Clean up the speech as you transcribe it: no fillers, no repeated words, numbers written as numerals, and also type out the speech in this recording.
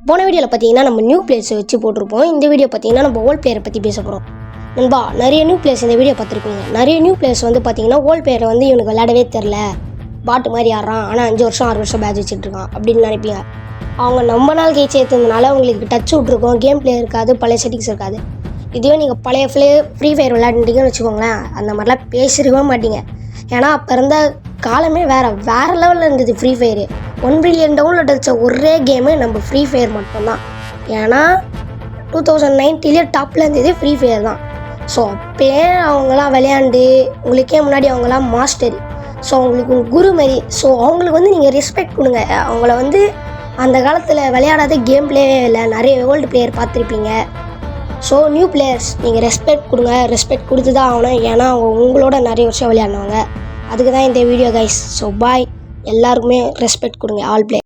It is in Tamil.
போன வீடியோவில் பார்த்தீங்கன்னா நம்ம நியூ பிளேயர்ஸை வச்சு போட்டிருப்போம். இந்த வீடியோ பார்த்தீங்கன்னா நம்ம ஓல்ட் பிளேயரை பற்றி பேச போகிறோம். நண்பா, நிறைய நியூ பிளேயர்ஸ் இந்த வீடியோ பார்த்துருப்பீங்க. நிறைய நியூ பிளேயர்ஸ் வந்து பார்த்தீங்கன்னா ஓல்ட் பிளேயரை வந்து இவனுக்கு விளையாடவே தெரில, பாட்டு மாதிரி ஆடுறான், ஆனால் 5 வருஷம் 6 வருஷம் பேட்ச் வச்சுட்ருக்கான் அப்படின்னு நினைப்பீங்க. அவங்க நம்ம நாள் கை சேர்த்ததுனால அவங்களுக்கு டச் விட்ருக்கோம், கேம் பிளே இருக்காது, பழைய செட்டிங்ஸ் இருக்காது. இதுவே நீங்கள் பழைய ஃப்ரீ ஃபயர் விளையாண்டுட்டீங்கன்னு வச்சுக்கோங்களேன், அந்த மாதிரிலாம் பேசிருக்கவே மாட்டீங்க. ஏன்னா அப்போ இருந்த காலமே வேறு லெவலில் இருந்தது. ஃப்ரீ ஃபயரு 1 பில்லியன் டவுன்லோட் அடித்த ஒரே கேமு நம்ம ஃப்ரீ ஃபயர் மட்டும்தான். ஏன்னா 2019 டாப்பில் இருந்தது ஃப்ரீ ஃபயர் தான். ஸோ அப்போயே அவங்களாம் விளையாண்டு உங்களுக்கே முன்னாடி அவங்களாம் மாஸ்டர். ஸோ அவங்களுக்கு குரு மாரி. ஸோ அவங்களுக்கு வந்து நீங்கள் ரெஸ்பெக்ட் கொடுங்க. அவங்கள வந்து அந்த காலத்தில் விளையாடாத கேம் பிளேவே இல்லை, நிறைய ஓல்டு பிளேயர் பார்த்துருப்பீங்க. ஸோ நியூ பிளேயர்ஸ் நீங்கள் ரெஸ்பெக்ட் கொடுங்க, ரெஸ்பெக்ட் கொடுத்து தான் ஆகணும். ஏன்னா அவங்க உங்களோட நிறைய வருஷம் விளையாடுனவங்க. அதுக்கு தான் இந்த வீடியோ கைஸ். ஸோ பாய், எல்லாருக்குமே ரெஸ்பெக்ட் கொடுங்க, ஆல் பிளே.